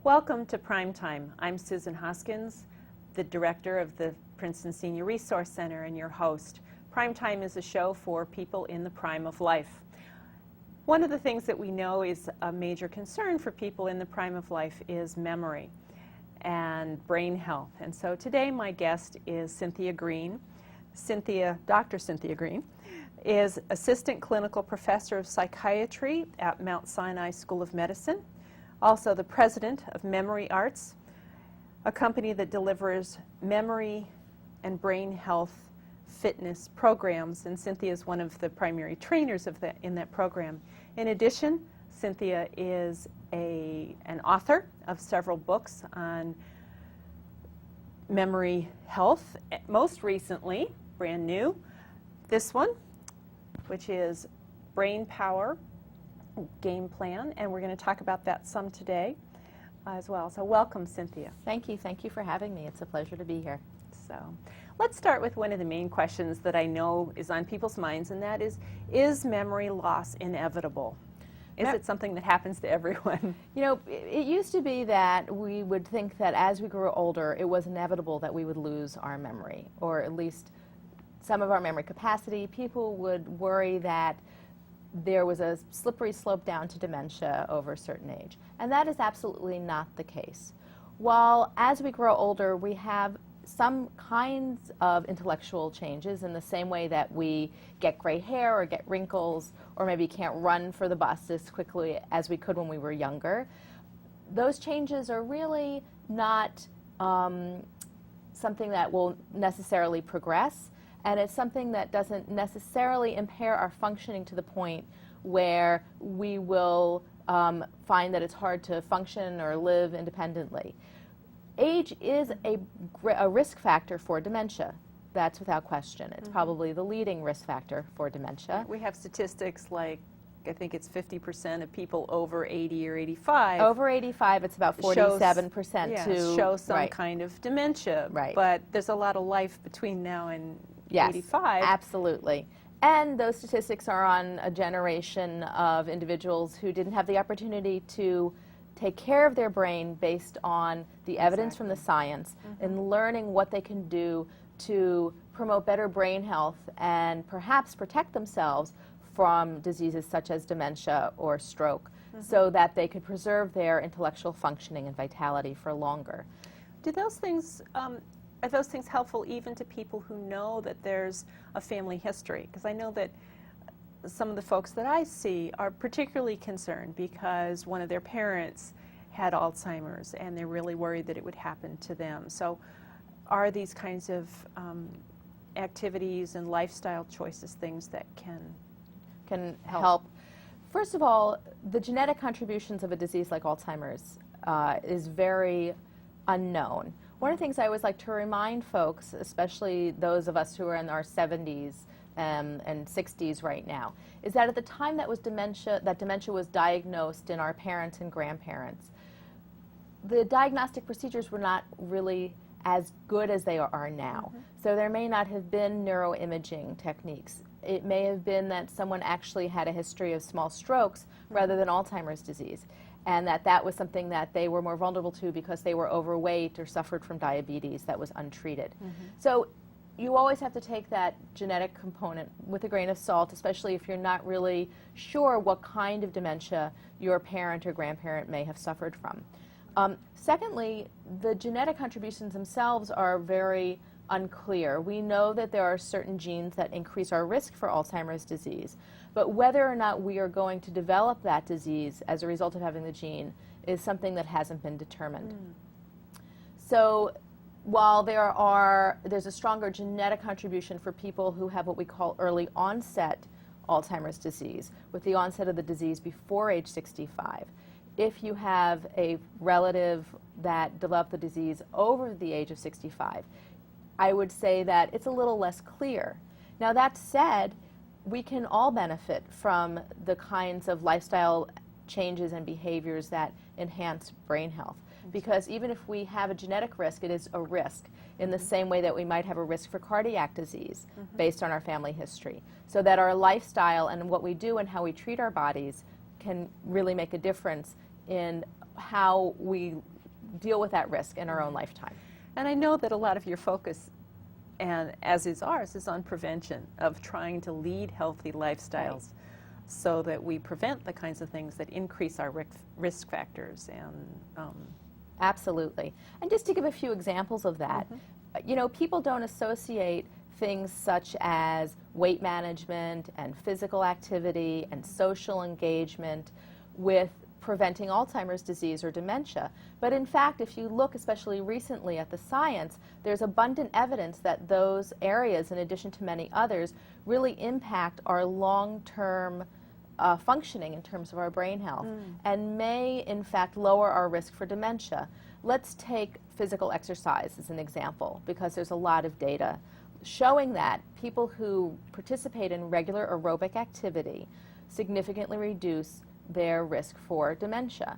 Welcome to Primetime. I'm Susan Hoskins, the director of the Princeton Senior Resource Center and your host. Primetime is a show for people in the prime of life. One of the things that we know is a major concern for people in the prime of life is memory and brain health. And so today my guest is Cynthia Green. Dr. Cynthia Green is Assistant Clinical Professor of Psychiatry at Mount Sinai School of Medicine, also the President of Memory Arts, a company that delivers memory and brain health fitness programs, and Cynthia is one of the primary trainers in that program. In addition, Cynthia is an author of several books on memory health, most recently, brand new, this one, which is Brain Power Game Plan, and we're going to talk about that some today as well. So welcome, Cynthia. Thank you. Thank you for having me. It's a pleasure to be here. So let's start with one of the main questions that I know is on people's minds, and that is memory loss inevitable? Is it something that happens to everyone? You know, it used to be that we would think that as we grew older, it was inevitable that we would lose our memory, or at least some of our memory capacity. People would worry that there was a slippery slope down to dementia over a certain age. And that is absolutely not the case. While as we grow older, we have some kinds of intellectual changes in the same way that we get gray hair or get wrinkles or maybe can't run for the bus as quickly as we could when we were younger. Those changes are really not something that will necessarily progress, and it's something that doesn't necessarily impair our functioning to the point where we will find that it's hard to function or live independently. Age is a risk factor for dementia. That's without question. It's probably the leading risk factor for dementia. We have statistics like, I think it's 50% of people over 80 or 85. Over 85, it's about 47% show some kind of dementia. Right. But there's a lot of life between now and 85. Absolutely. And those statistics are on a generation of individuals who didn't have the opportunity to take care of their brain based on the evidence from the science and learning what they can do to promote better brain health and perhaps protect themselves from diseases such as dementia or stroke so that they could preserve their intellectual functioning and vitality for longer. Do those things, are those things helpful even to people who know that there's a family history? Because I know that some of the folks that I see are particularly concerned because one of their parents had Alzheimer's and they're really worried that it would happen to them. So are these kinds of activities and lifestyle choices things that can help? First of all, the genetic contributions of a disease like Alzheimer's is very unknown. One of the things I always like to remind folks, especially those of us who are in our 70s and 60s right now, is that at the time that dementia was diagnosed in our parents and grandparents, the diagnostic procedures were not really as good as they are now. So there may not have been neuroimaging techniques. It may have been that someone actually had a history of small strokes rather than Alzheimer's disease, and that was something that they were more vulnerable to because they were overweight or suffered from diabetes that was untreated. So you always have to take that genetic component with a grain of salt, especially if you're not really sure what kind of dementia your parent or grandparent may have suffered from. Secondly, the genetic contributions themselves are very unclear. We know that there are certain genes that increase our risk for Alzheimer's disease, but whether or not we are going to develop that disease as a result of having the gene is something that hasn't been determined. So while there's a stronger genetic contribution for people who have what we call early onset Alzheimer's disease, with the onset of the disease before age 65, if you have a relative that developed the disease over the age of 65, I would say that it's a little less clear. Now that said, we can all benefit from the kinds of lifestyle changes and behaviors that enhance brain health. Because even if we have a genetic risk, it is a risk in the same way that we might have a risk for cardiac disease based on our family history. So that our lifestyle and what we do and how we treat our bodies can really make a difference in how we deal with that risk in our own lifetime. And I know that a lot of your focus, and as is ours, is on prevention, of trying to lead healthy lifestyles so that we prevent the kinds of things that increase our risk factors. And Absolutely. And just to give a few examples of that, you know, people don't associate things such as weight management and physical activity and social engagement with preventing Alzheimer's disease or dementia. But in fact, if you look especially recently at the science, there's abundant evidence that those areas, in addition to many others, really impact our long-term functioning in terms of our brain health and may in fact lower our risk for dementia. Let's take physical exercise as an example, because there's a lot of data showing that people who participate in regular aerobic activity significantly reduce their risk for dementia.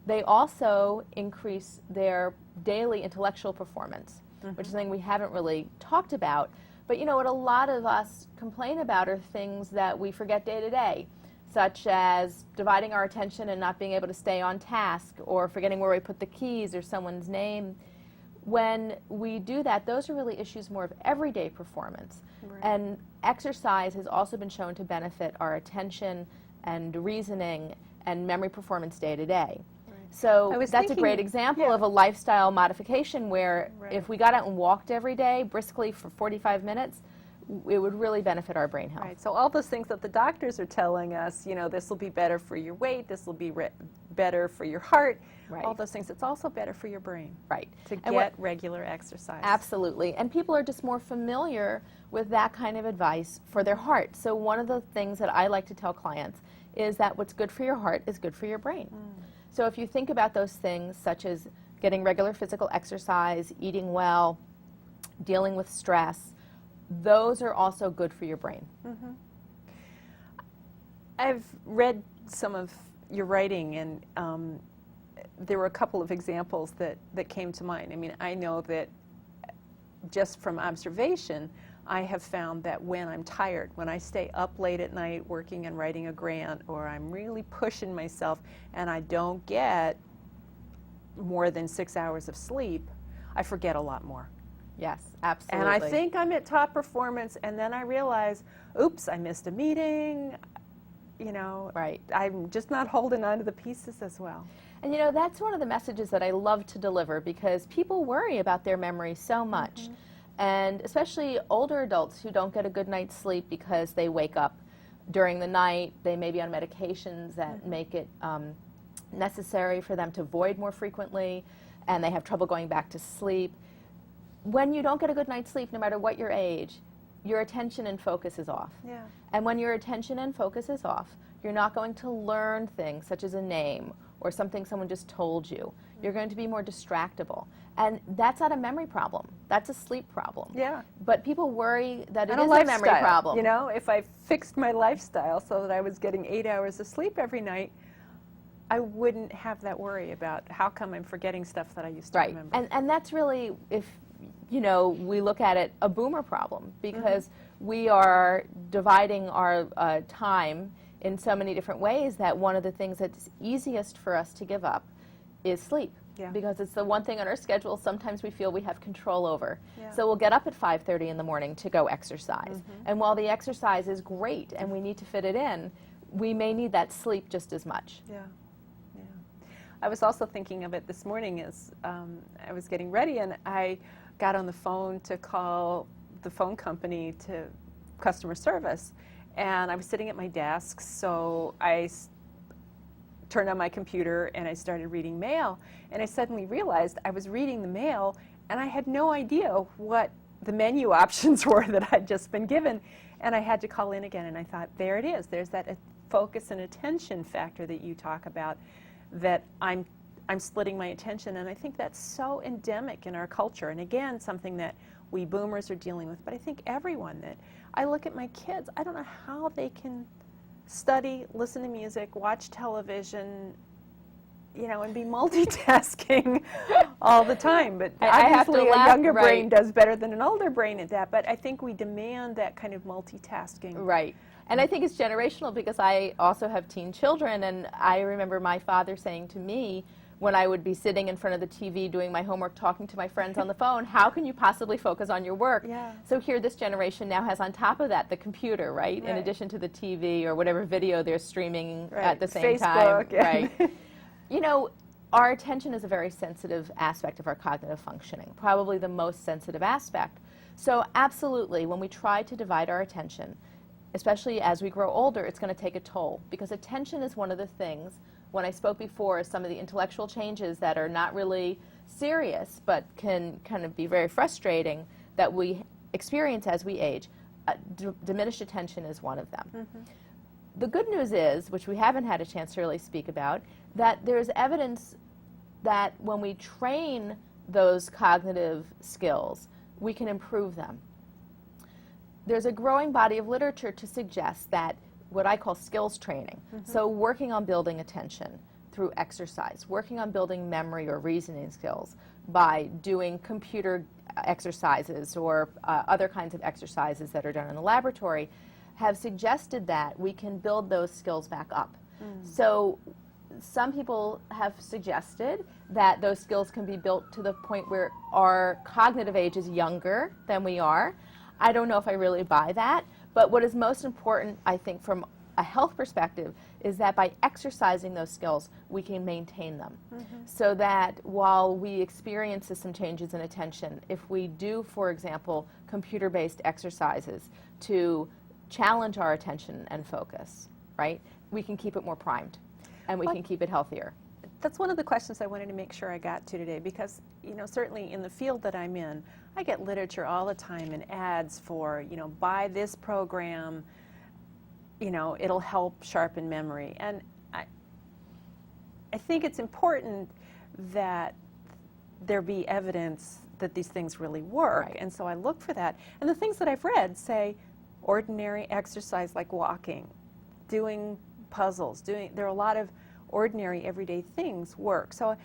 They also increase their daily intellectual performance, which is something we haven't really talked about. But you know what a lot of us complain about are things that we forget day to day, such as dividing our attention and not being able to stay on task, or forgetting where we put the keys or someone's name. When we do that, those are really issues more of everyday performance. Right. And exercise has also been shown to benefit our attention and reasoning and memory performance day to day. So that's a great example of a lifestyle modification where if we got out and walked every day briskly for 45 minutes, it would really benefit our brain health. Right. So all those things that the doctors are telling us, you know, this will be better for your weight, this will be better for your heart, all those things, it's also better for your brain. Right. To get regular exercise. Absolutely. And people are just more familiar with that kind of advice for their heart. So one of the things that I like to tell clients is that what's good for your heart is good for your brain. So if you think about those things, such as getting regular physical exercise, eating well, dealing with stress, those are also good for your brain. I've read some of your writing, and there were a couple of examples that came to mind. I mean, I know that just from observation, I have found that when I'm tired, when I stay up late at night working and writing a grant, or I'm really pushing myself and I don't get more than 6 hours of sleep, I forget a lot more. Yes, absolutely. And I think I'm at top performance, and then I realize, oops, I missed a meeting, you know. Right. I'm just not holding on to the pieces as well. And you know, that's one of the messages that I love to deliver, because people worry about their memory so much. And especially older adults who don't get a good night's sleep because they wake up during the night, they may be on medications that make it necessary for them to void more frequently, and they have trouble going back to sleep. When you don't get a good night's sleep, no matter what your age, your attention and focus is off. And when your attention and focus is off, you're not going to learn things such as a name or something someone just told you. You're going to be more distractible. And that's not a memory problem. That's a sleep problem. But people worry that it is a memory problem. You know, if I fixed my lifestyle so that I was getting 8 hours of sleep every night, I wouldn't have that worry about how come I'm forgetting stuff that I used to remember. And that's really, if you know, we look at it, a boomer problem, because we are dividing our time in so many different ways that one of the things that's easiest for us to give up is sleep. Because it's the one thing on our schedule sometimes we feel we have control over. So we'll get up at 5:30 in the morning to go exercise. And while the exercise is great and we need to fit it in, we may need that sleep just as much. I was also thinking of it this morning as I was getting ready, and I got on the phone to call the phone company to customer service. And I was sitting at my desk, so I turned on my computer and I started reading mail, and I suddenly realized I was reading the mail and I had no idea what the menu options were that I'd just been given, and I had to call in again, and I thought, there it is, there's that focus and attention factor that you talk about, that I'm splitting my attention, and I think that's so endemic in our culture, and again, something that we boomers are dealing with, but I think everyone. That I look at my kids, I don't know how they can study, listen to music, watch television, you know, and be multitasking all the time. But obviously a younger brain does better than an older brain at that, but I think we demand that kind of multitasking. Right. And I think it's generational, because I also have teen children, and I remember my father saying to me, when I would be sitting in front of the TV doing my homework, talking to my friends on the phone. How can you possibly focus on your work? Yeah. So here this generation now has on top of that the computer, right? In addition to the TV or whatever video they're streaming at the same Facebook, time. Right. You know, our attention is a very sensitive aspect of our cognitive functioning, probably the most sensitive aspect. So absolutely, when we try to divide our attention, especially as we grow older, it's going to take a toll, because attention is one of the things, when I spoke before, some of the intellectual changes that are not really serious but can kind of be very frustrating that we experience as we age. Diminished attention is one of them. Mm-hmm. The good news is, which we haven't had a chance to really speak about, that there's evidence that when we train those cognitive skills, we can improve them. There's a growing body of literature to suggest that what I call skills training, so working on building attention through exercise, working on building memory or reasoning skills by doing computer exercises or other kinds of exercises that are done in the laboratory, have suggested that we can build those skills back up. So some people have suggested that those skills can be built to the point where our cognitive age is younger than we are. I don't know if I really buy that, but what is most important, I think, from a health perspective, is that by exercising those skills, we can maintain them. So that while we experience some changes in attention, if we do, for example, computer-based exercises to challenge our attention and focus, right, we can keep it more primed, and we can keep it healthier. That's one of the questions I wanted to make sure I got to today, because, you know, certainly in the field that I'm in, I get literature all the time and ads for, you know, buy this program, you know, it'll help sharpen memory. And I think it's important that there be evidence that these things really work. Right. And so I look for that. And the things that I've read say ordinary exercise like walking, doing puzzles, there are a lot of ordinary everyday things work. So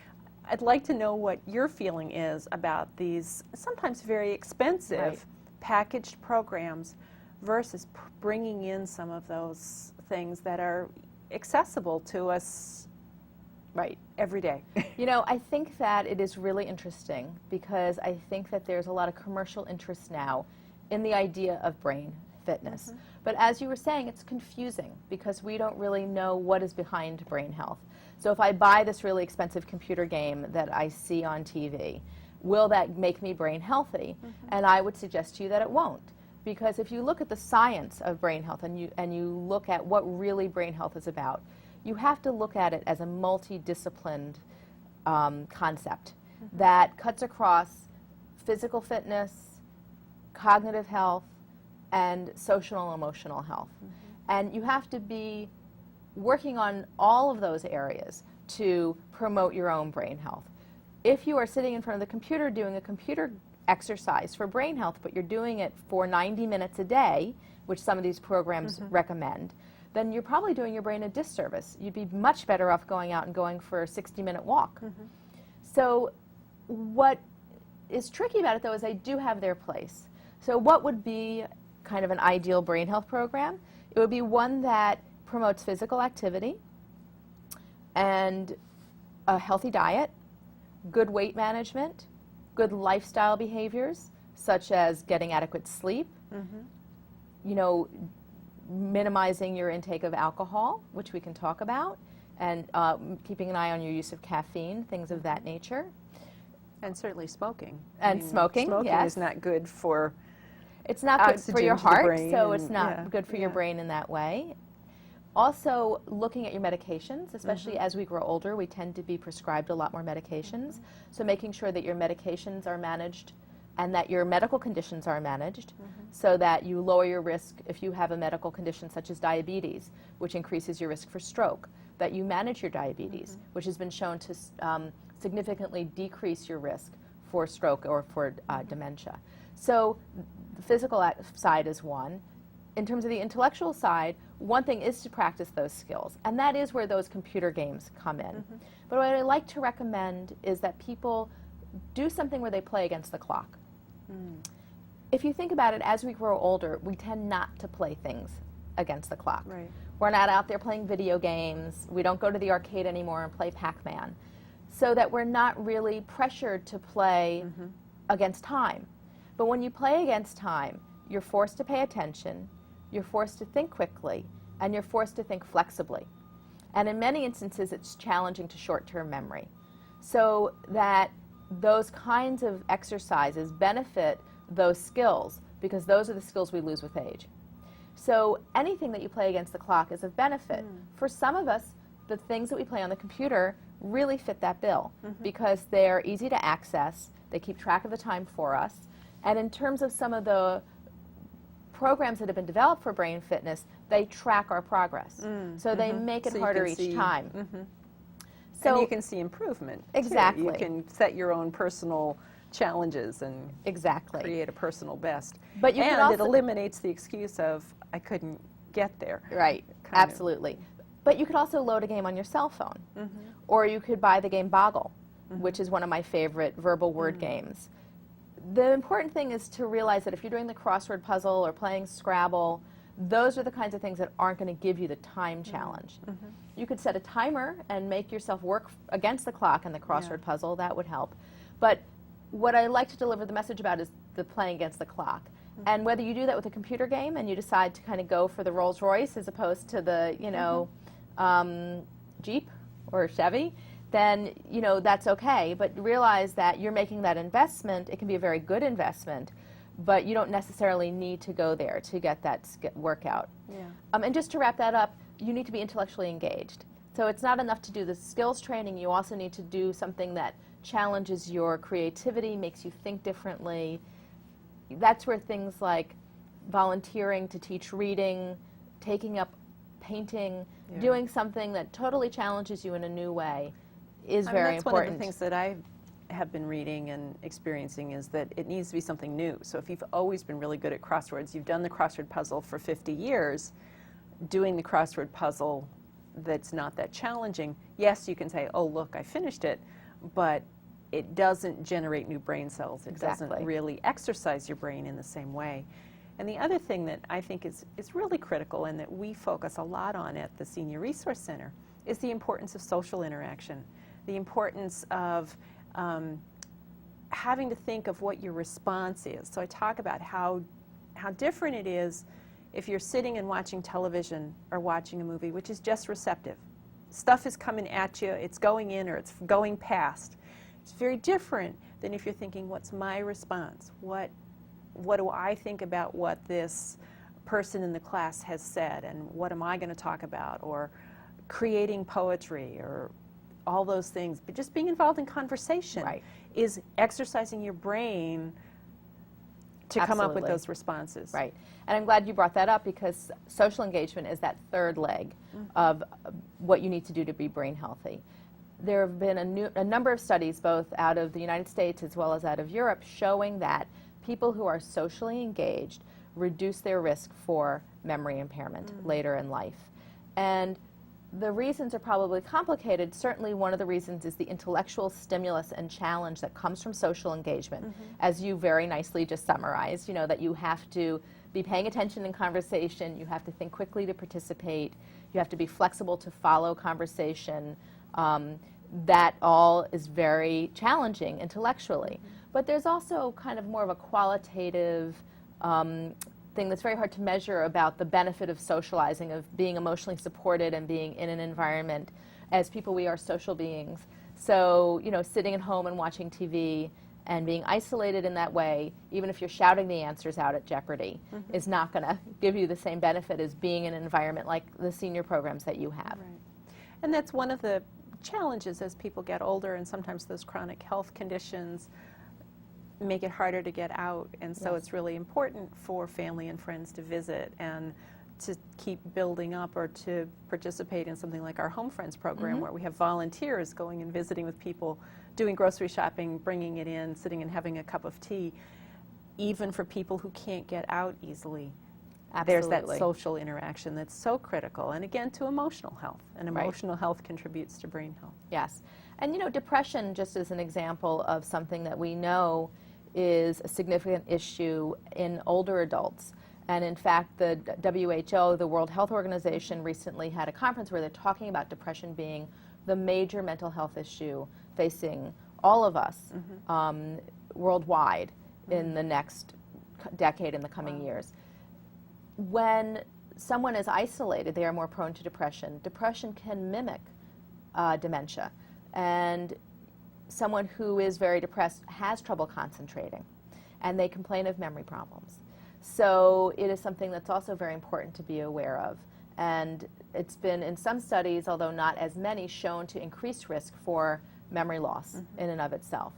I'd like to know what your feeling is about these sometimes very expensive packaged programs versus bringing in some of those things that are accessible to us every day. You know, I think that it is really interesting, because I think that there's a lot of commercial interest now in the idea of brain fitness. But as you were saying, it's confusing because we don't really know what is behind brain health. So if I buy this really expensive computer game that I see on TV, will that make me brain healthy? And I would suggest to you that it won't. Because if you look at the science of brain health and you look at what really brain health is about, you have to look at it as a multidisciplined concept that cuts across physical fitness, cognitive health, and social and emotional health. And you have to be working on all of those areas to promote your own brain health. If you are sitting in front of the computer doing a computer exercise for brain health, but you're doing it for 90 minutes a day, which some of these programs recommend, then you're probably doing your brain a disservice. You'd be much better off going out and going for a 60-minute walk. So what is tricky about it, though, is they do have their place. So what would be kind of an ideal brain health program? It would be one that promotes physical activity and a healthy diet, good weight management, good lifestyle behaviors, such as getting adequate sleep, you know, minimizing your intake of alcohol, which we can talk about, and keeping an eye on your use of caffeine, things of that nature. And certainly smoking. And smoking, yes. Is not good for It's not good for your heart, so it's not good for your yeah. brain in that way. Also, looking at your medications, especially as we grow older, we tend to be prescribed a lot more medications. So making sure that your medications are managed and that your medical conditions are managed so that you lower your risk if you have a medical condition such as diabetes, which increases your risk for stroke, that you manage your diabetes, which has been shown to significantly decrease your risk for stroke or for dementia. So the physical side is one. In terms of the intellectual side, one thing is to practice those skills, and that is where those computer games come in. But what I like to recommend is that people do something where they play against the clock. If you think about it, as we grow older, we tend not to play things against the clock. Right. We're not out there playing video games. We don't go to the arcade anymore and play Pac-Man. so that we're not really pressured to play against time. But when you play against time, you're forced to pay attention, you're forced to think quickly, and you're forced to think flexibly. And in many instances, it's challenging to short-term memory. So that those kinds of exercises benefit those skills, because those are the skills we lose with age. So anything that you play against the clock is of benefit. For some of us, the things that we play on the computer really fit that bill, because they're easy to access, they keep track of the time for us, and in terms of some of the programs that have been developed for brain fitness, they track our progress. So they make it harder each time. So and you can see improvement. Exactly. Too. You can set your own personal challenges and create a personal best. But you can also, it eliminates the excuse of, I couldn't get there. Right, absolutely. But you could also load a game on your cell phone. Or you could buy the game Boggle, which is one of my favorite verbal word games. The important thing is to realize that if you're doing the crossword puzzle or playing Scrabble, those are the kinds of things that aren't going to give you the time challenge. You could set a timer and make yourself work against the clock in the crossword puzzle. That would help. But what I like to deliver the message about is the playing against the clock. And whether you do that with a computer game and you decide to kind of go for the Rolls Royce as opposed to the, you know, Jeep or Chevy, then, you know, that's okay. But realize that you're making that investment. It can be a very good investment, but you don't necessarily need to go there to get that workout. And just to wrap that up, you need to be intellectually engaged. So it's not enough to do the skills training. You also need to do something that challenges your creativity, makes you think differently. That's where things like volunteering to teach reading, taking up painting, doing something that totally challenges you in a new way is very that's important. One of the things that I have been reading and experiencing is that it needs to be something new. So if you've always been really good at crosswords, you've done the crossword puzzle for 50 years, doing the crossword puzzle that's not that challenging, yes, you can say, oh, look, I finished it, but it doesn't generate new brain cells. It doesn't really exercise your brain in the same way. And the other thing that I think is really critical and that we focus a lot on at the Senior Resource Center is the importance of social interaction, the importance of having to think of what your response is. So I talk about how different it is if you're sitting and watching television or watching a movie, which is just receptive. Stuff is coming at you, it's going in or it's going past. It's very different than if you're thinking, what's my response? What do I think about what this person in the class has said, and what am I going to talk about? Or creating poetry or all those things. But just being involved in conversation is exercising your brain to come up with those responses. Right. And I'm glad you brought that up, because social engagement is that third leg of what you need to do to be brain healthy. There have been a number of studies, both out of the United States as well as out of Europe, showing that people who are socially engaged reduce their risk for memory impairment later in life. And the reasons are probably complicated. Certainly one of the reasons is the intellectual stimulus and challenge that comes from social engagement, as you very nicely just summarized, you know, that you have to be paying attention in conversation, you have to think quickly to participate, you have to be flexible to follow conversation. That all is very challenging intellectually. But there's also kind of more of a qualitative thing that's very hard to measure about the benefit of socializing, of being emotionally supported and being in an environment. As people, we are social beings. So, you know, sitting at home and watching TV and being isolated in that way, even if you're shouting the answers out at Jeopardy, is not going to give you the same benefit as being in an environment like the senior programs that you have. And that's one of the challenges as people get older, and sometimes those chronic health conditions make it harder to get out, and so it's really important for family and friends to visit and to keep building up or to participate in something like our Home Friends program, where we have volunteers going and visiting with people, doing grocery shopping, bringing it in, sitting and having a cup of tea, even for people who can't get out easily. There's that social interaction that's so critical, and again, to emotional health, and emotional health contributes to brain health. Yes, and you know, depression, just as an example of something that we know is a significant issue in older adults. And in fact, the WHO, the World Health Organization, recently had a conference where they're talking about depression being the major mental health issue facing all of us worldwide in the next decade, in the coming years. When someone is isolated, they are more prone to depression. Depression can mimic dementia, and someone who is very depressed has trouble concentrating, and they complain of memory problems. So it is something that's also very important to be aware of. And it's been, in some studies, although not as many, shown to increase risk for memory loss in and of itself.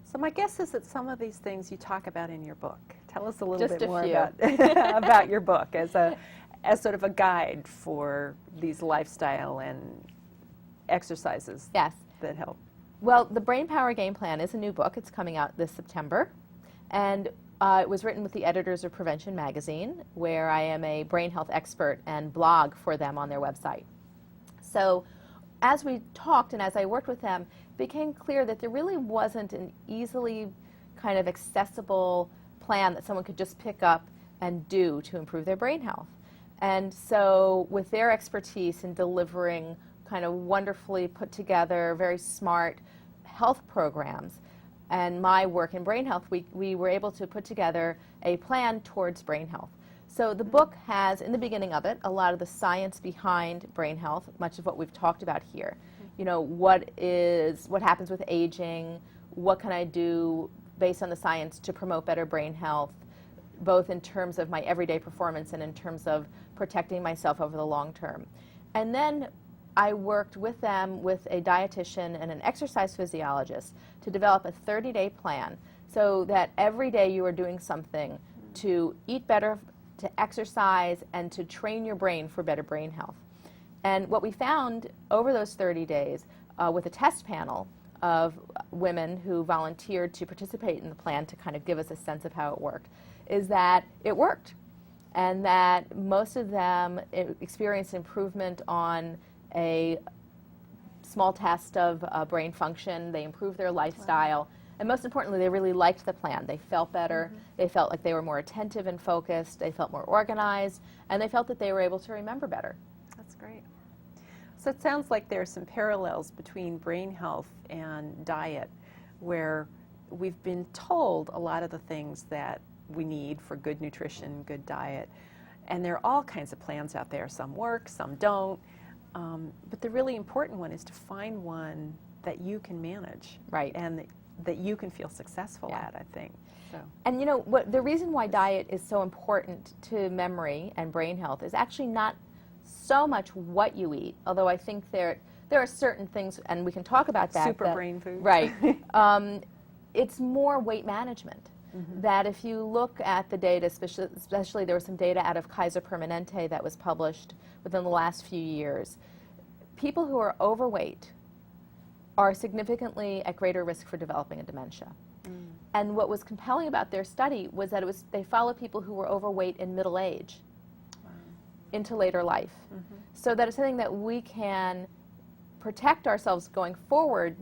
So my guess is that some of these things you talk about in your book. Tell us a little Just bit a more few. about your book as sort of a guide for these lifestyle and exercises Yes. that help. Well, the Brain Power Game Plan is a new book. It's coming out this September. And it was written with the editors of Prevention Magazine, where I am a brain health expert and blog for them on their website. So as we talked and as I worked with them, it became clear that there really wasn't an easily kind of accessible plan that someone could just pick up and do to improve their brain health. And so with their expertise in delivering kind of wonderfully put together, very smart health programs, and my work in brain health, we were able to put together a plan towards brain health. So the book has, in the beginning of it, a lot of the science behind brain health, much of what we've talked about here. You know, what happens with aging, what can I do based on the science to promote better brain health, both in terms of my everyday performance and in terms of protecting myself over the long term. And then I worked with them with a dietitian and an exercise physiologist to develop a 30-day plan so that every day you are doing something to eat better, to exercise, and to train your brain for better brain health. And what we found over those 30 days with a test panel of women who volunteered to participate in the plan to kind of give us a sense of how it worked is that it worked, and that most of them experienced improvement on a small test of brain function. They improved their lifestyle. And most importantly, they really liked the plan. They felt better. They felt like they were more attentive and focused. They felt more organized. And they felt that they were able to remember better. That's great. So it sounds like there are some parallels between brain health and diet, where we've been told a lot of the things that we need for good nutrition, good diet. And there are all kinds of plans out there. Some work, some don't. But the really important one is to find one that you can manage, Right. and that you can feel successful at, I think. So. And you know, the reason why diet is so important to memory and brain health is actually not so much what you eat, although I think there are certain things, and we can talk about that. Super brain food. Right. It's more weight management. That if you look at the data, especially there was some data out of Kaiser Permanente that was published within the last few years, people who are overweight are significantly at greater risk for developing a dementia. And what was compelling about their study was that they followed people who were overweight in middle age into later life. So that it's something that we can protect ourselves going forward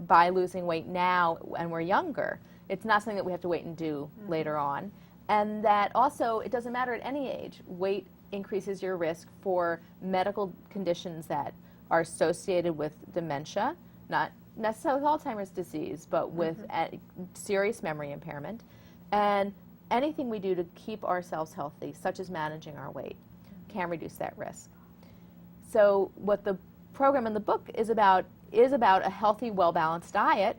by losing weight now when we're younger. It's not something that we have to wait and do later on. And that also, it doesn't matter at any age. Weight increases your risk for medical conditions that are associated with dementia, not necessarily with Alzheimer's disease, but with serious memory impairment. And anything we do to keep ourselves healthy, such as managing our weight, can reduce that risk. So what the program in the book is about a healthy, well-balanced diet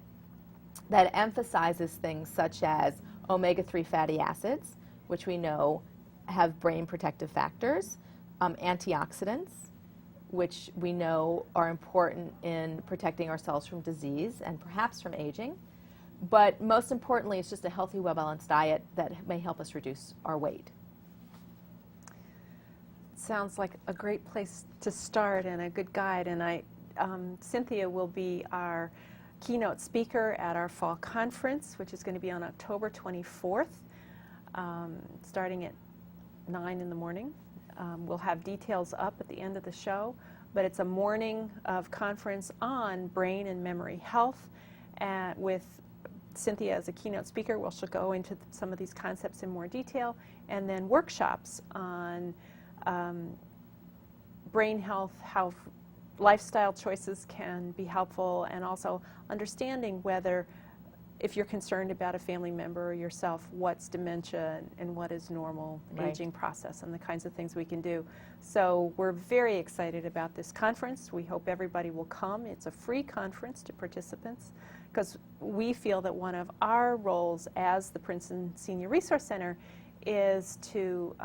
that emphasizes things such as omega-3 fatty acids, which we know have brain protective factors, antioxidants, which we know are important in protecting ourselves from disease and perhaps from aging. But most importantly, it's just a healthy, well-balanced diet that may help us reduce our weight. Sounds like a great place to start and a good guide. And Cynthia will be our keynote speaker at our fall conference, which is going to be on October 24th, starting at 9 in the morning. We'll have details up at the end of the show, but it's a morning of conference on brain and memory health, with Cynthia as a keynote speaker. She'll go into some of these concepts in more detail, and then workshops on brain health, how lifestyle choices can be helpful, and also understanding whether, if you're concerned about a family member or yourself, what's dementia and what is normal aging process, and the kinds of things we can do. So we're very excited about this conference. We hope everybody will come. It's a free conference to participants, because we feel that one of our roles as the Princeton Senior Resource Center is to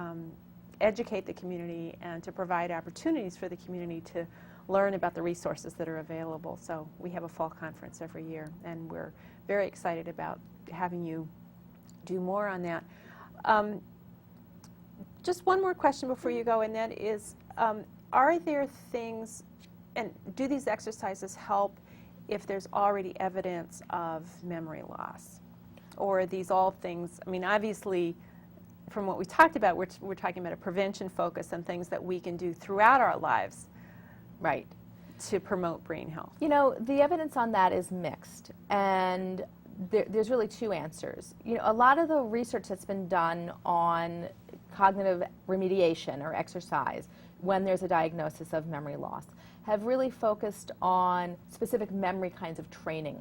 educate the community and to provide opportunities for the community to learn about the resources that are available. So we have a fall conference every year, and we're very excited about having you do more on that. Just one more question before you go, and that is, are there things, and do these exercises help if there's already evidence of memory loss? Or are these all things, I mean, obviously, from what we talked about, we're talking about a prevention focus on things that we can do throughout our lives. Right. To promote brain health. You know, the evidence on that is mixed, and there's really two answers. You know, a lot of the research that's been done on cognitive remediation or exercise when there's a diagnosis of memory loss have really focused on specific memory kinds of training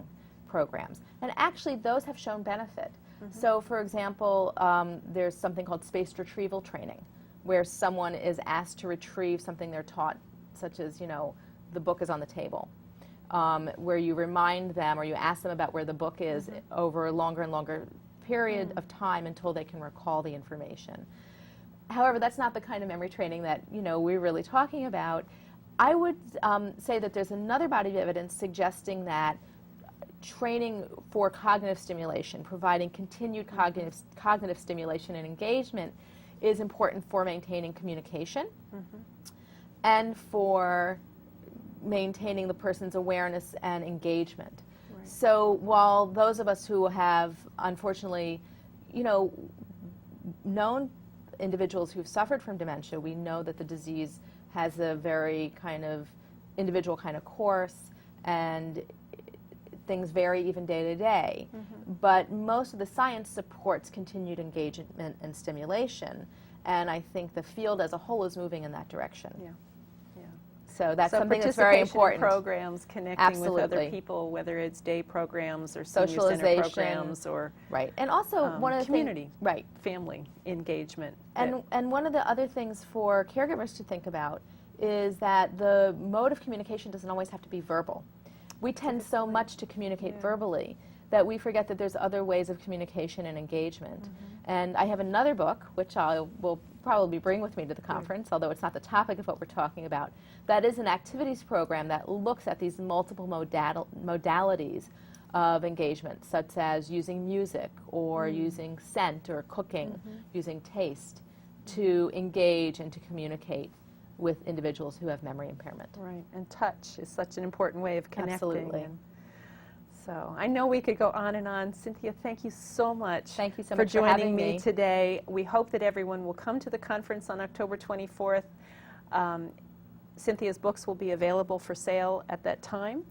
programs, and actually those have shown benefit. So, for example, there's something called spaced retrieval training, where someone is asked to retrieve something they're taught, such as, you know, the book is on the table, where you remind them or you ask them about where the book is over a longer and longer period of time until they can recall the information. However, that's not the kind of memory training that, you know, we're really talking about. I would say that there's another body of evidence suggesting that training for cognitive stimulation, providing continued cognitive stimulation and engagement, is important for maintaining communication and for maintaining the person's awareness and engagement. Right. So while those of us who have, unfortunately, you know, known individuals who've suffered from dementia, we know that the disease has a very kind of individual kind of course, and things vary even day to day. But most of the science supports continued engagement and stimulation, and I think the field as a whole is moving in that direction. Yeah. So that's something that's very important. Programs, connecting with other people, whether it's day programs or senior center programs or and also one of the community, things, family engagement. And one of the other things for caregivers to think about is that the mode of communication doesn't always have to be verbal. We tend so much to communicate verbally that we forget that there's other ways of communication and engagement. And I have another book, which I will probably bring with me to the conference, although it's not the topic of what we're talking about, that is an activities program that looks at these multiple modalities of engagement, such as using music or using scent or cooking, using taste, to engage and to communicate with individuals who have memory impairment. Right, and touch is such an important way of connecting. Absolutely. So I know we could go on and on. Cynthia, thank you so much. Thank you so for much for joining having me today. We hope that everyone will come to the conference on October 24th. Cynthia's books will be available for sale at that time.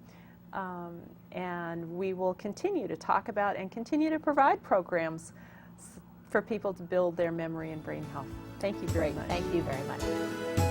And we will continue to talk about and continue to provide programs for people to build their memory and brain health. Thank you very much. Thank you very much.